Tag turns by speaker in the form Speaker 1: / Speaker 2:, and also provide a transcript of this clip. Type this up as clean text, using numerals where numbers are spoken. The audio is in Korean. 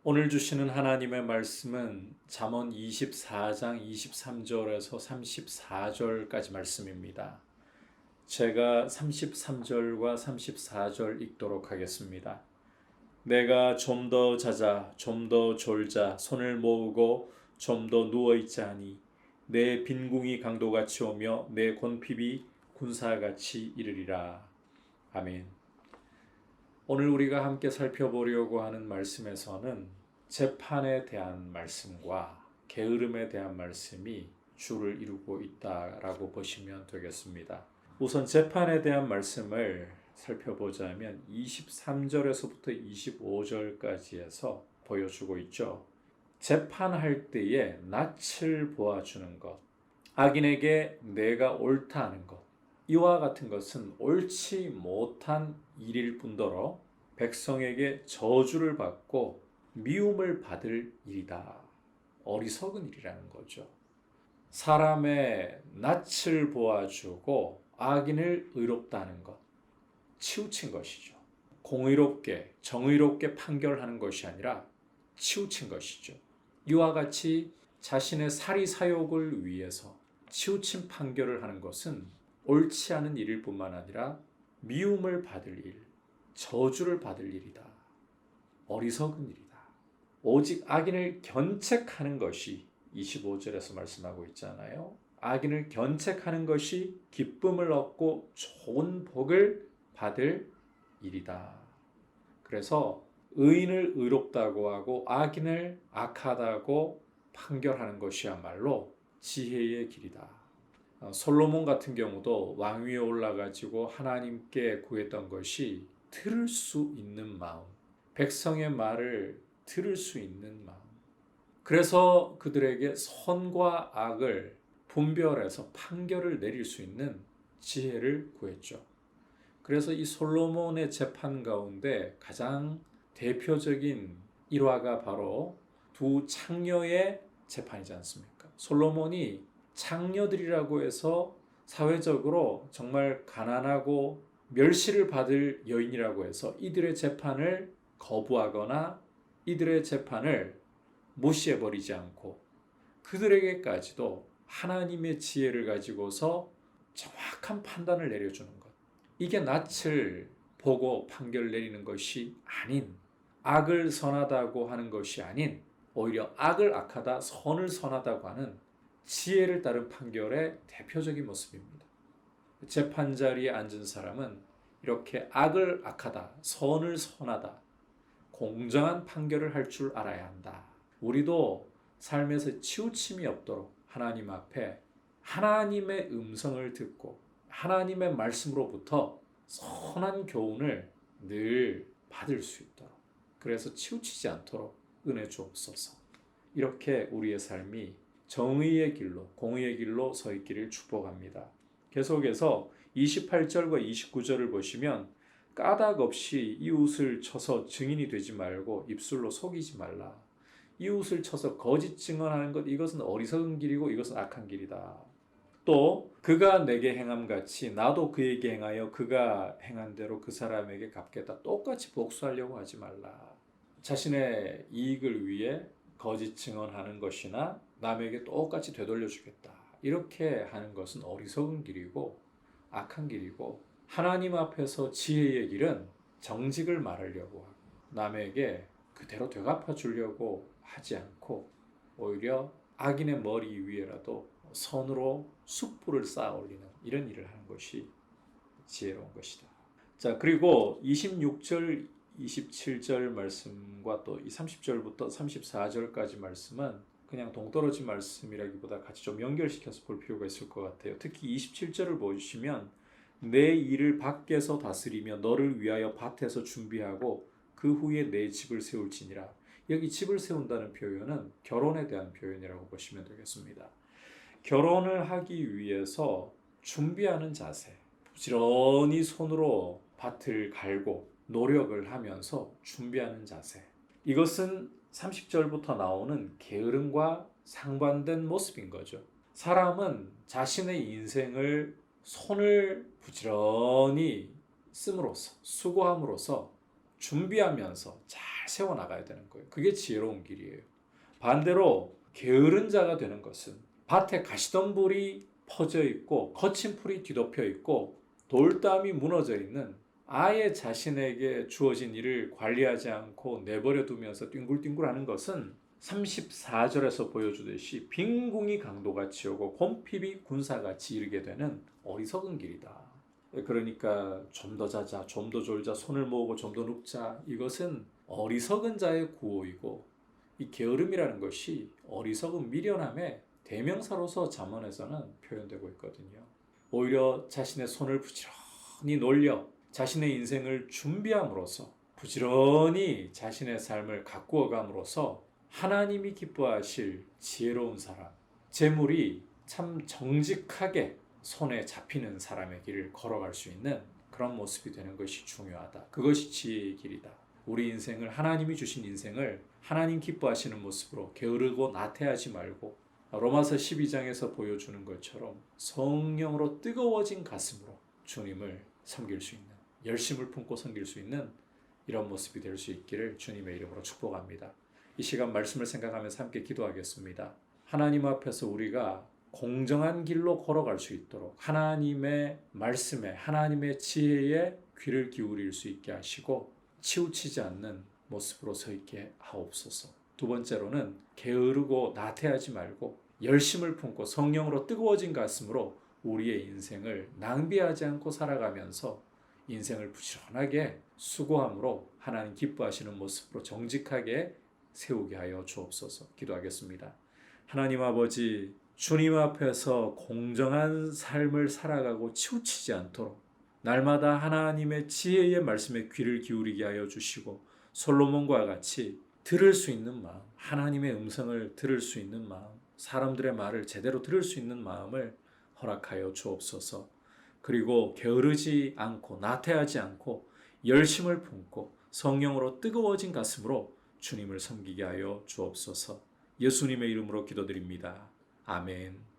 Speaker 1: 오늘 주시는 하나님의 말씀은 잠언 24장 23절에서 34절까지 말씀입니다. 제가 33절과 34절 읽도록 하겠습니다. 내가 좀 더 자자, 좀 더 졸자, 손을 모으고 좀 더 누워있자 하니 내 빈궁이 강도같이 오며 내 곤핍이 군사같이 이르리라. 아멘. 오늘 우리가 함께 살펴보려고 하는 말씀에서는 재판에 대한 말씀과 게으름에 대한 말씀이 주를 이루고 있다라고 보시면 되겠습니다. 우선 재판에 대한 말씀을 살펴보자면 23절에서부터 25절까지 해서 보여주고 있죠. 재판할 때에 낯을 보아주는 것, 악인에게 내가 옳다 하는 것, 이와 같은 것은 옳지 못한 일일 뿐더러 백성에게 저주를 받고 미움을 받을 일이다. 어리석은 일이라는 거죠. 사람의 낯을 보아주고 악인을 의롭다 하는 것, 치우친 것이죠. 공의롭게, 정의롭게 판결하는 것이 아니라 치우친 것이죠. 이와 같이 자신의 사리사욕을 위해서 치우친 판결을 하는 것은 옳지 않은 일일 뿐만 아니라 미움을 받을 일, 저주를 받을 일이다. 어리석은 일이다. 오직 악인을 견책하는 것이 25절에서 말씀하고 있잖아요. 악인을 견책하는 것이 기쁨을 얻고 좋은 복을 받을 일이다. 그래서 의인을 의롭다고 하고 악인을 악하다고 판결하는 것이야말로 지혜의 길이다. 솔로몬 같은 경우도 왕위에 올라가지고 하나님께 구했던 것이 들을 수 있는 마음, 백성의 말을 들을 수 있는 마음. 그래서 그들에게 선과 악을 분별해서 판결을 내릴 수 있는 지혜를 구했죠. 그래서 이 솔로몬의 재판 가운데 가장 대표적인 일화가 바로 두 창녀의 재판이지 않습니까? 솔로몬이 창녀들이라고 해서 사회적으로 정말 가난하고 멸시를 받을 여인이라고 해서 이들의 재판을 거부하거나 이들의 재판을 무시해버리지 않고 그들에게까지도 하나님의 지혜를 가지고서 정확한 판단을 내려주는 것. 이게 낯을 보고 판결 내리는 것이 아닌, 악을 선하다고 하는 것이 아닌, 오히려 악을 악하다, 선을 선하다고 하는 지혜를 따른 판결의 대표적인 모습입니다. 재판 자리에 앉은 사람은 이렇게 악을 악하다, 선을 선하다, 공정한 판결을 할 줄 알아야 한다. 우리도 삶에서 치우침이 없도록 하나님 앞에 하나님의 음성을 듣고 하나님의 말씀으로부터 선한 교훈을 늘 받을 수 있도록, 그래서 치우치지 않도록 은혜 주옵소서. 이렇게 우리의 삶이 정의의 길로, 공의의 길로 서 있기를 축복합니다. 계속해서 28절과 29절을 보시면 까닭 없이 이웃을 쳐서 증인이 되지 말고 입술로 속이지 말라. 이웃을 쳐서 거짓 증언하는 것, 이것은 어리석은 길이고 이것은 악한 길이다. 또 그가 내게 행함같이 나도 그에게 행하여 그가 행한 대로 그 사람에게 갚겠다. 똑같이 복수하려고 하지 말라. 자신의 이익을 위해 거짓 증언하는 것이나 남에게 똑같이 되돌려주겠다. 이렇게 하는 것은 어리석은 길이고 악한 길이고, 하나님 앞에서 지혜의 길은 정직을 말하려고 하고 남에게 그대로 되갚아 주려고 하지 않고 오히려 악인의 머리 위에라도 선으로 숯불을 쌓아 올리는 이런 일을 하는 것이 지혜로운 것이다. 자, 그리고 26절, 27절 말씀과 또 이 30절부터 34절까지 말씀은 그냥 동떨어진 말씀이라기보다 같이 좀 연결시켜서 볼 필요가 있을 것 같아요. 특히 27절을 보시면 내 일을 밖에서 다스리며 너를 위하여 밭에서 준비하고 그 후에 내 집을 세울지니라. 여기 집을 세운다는 표현은 결혼에 대한 표현이라고 보시면 되겠습니다. 결혼을 하기 위해서 준비하는 자세, 부지런히 손으로 밭을 갈고 노력을 하면서 준비하는 자세. 이것은 30절부터 나오는 게으름과 상반된 모습인 거죠. 사람은 자신의 인생을 손을 부지런히 씀으로써, 수고함으로써 준비하면서 잘 세워나가야 되는 거예요. 그게 지혜로운 길이에요. 반대로 게으른 자가 되는 것은 밭에 가시덤불이 퍼져 있고 거친 풀이 뒤덮여 있고 돌담이 무너져 있는, 아예 자신에게 주어진 일을 관리하지 않고 내버려 두면서 뒹굴뒹굴하는 것은 34절에서 보여주듯이 빈궁이 강도같이 오고 곰핍이 군사같이 이르게 되는 어리석은 길이다. 그러니까 좀 더 자자, 좀 더 졸자, 손을 모으고 좀 더 눕자, 이것은 어리석은 자의 구호이고, 이 게으름이라는 것이 어리석은 미련함의 대명사로서 잠언에서는 표현되고 있거든요. 오히려 자신의 손을 부지런히 놀려 자신의 인생을 준비함으로써, 부지런히 자신의 삶을 가꾸어 감으로써 하나님이 기뻐하실 지혜로운 사람, 재물이 참 정직하게 손에 잡히는 사람의 길을 걸어갈 수 있는 그런 모습이 되는 것이 중요하다. 그것이 지혜의 길이다. 우리 인생을, 하나님이 주신 인생을 하나님 기뻐하시는 모습으로 게으르고 나태하지 말고, 로마서 12장에서 보여주는 것처럼 성령으로 뜨거워진 가슴으로 주님을 섬길 수 있는, 열심을 품고 섬길 수 있는 이런 모습이 될 수 있기를 주님의 이름으로 축복합니다. 이 시간 말씀을 생각하면서 함께 기도하겠습니다. 하나님 앞에서 우리가 공정한 길로 걸어갈 수 있도록 하나님의 말씀에, 하나님의 지혜에 귀를 기울일 수 있게 하시고 치우치지 않는 모습으로 서 있게 하옵소서. 두 번째로는 게으르고 나태하지 말고 열심을 품고 성령으로 뜨거워진 가슴으로 우리의 인생을 낭비하지 않고 살아가면서 인생을 부지런하게 수고함으로 하나님 기뻐하시는 모습으로 정직하게 세우게 하여 주옵소서. 기도하겠습니다. 하나님 아버지, 주님 앞에서 공정한 삶을 살아가고 치우치지 않도록 날마다 하나님의 지혜의 말씀에 귀를 기울이게 하여 주시고, 솔로몬과 같이 들을 수 있는 마음, 하나님의 음성을 들을 수 있는 마음, 사람들의 말을 제대로 들을 수 있는 마음을 허락하여 주옵소서. 그리고 게으르지 않고 나태하지 않고 열심을 품고 성령으로 뜨거워진 가슴으로 주님을 섬기게 하여 주옵소서. 예수님의 이름으로 기도드립니다. 아멘.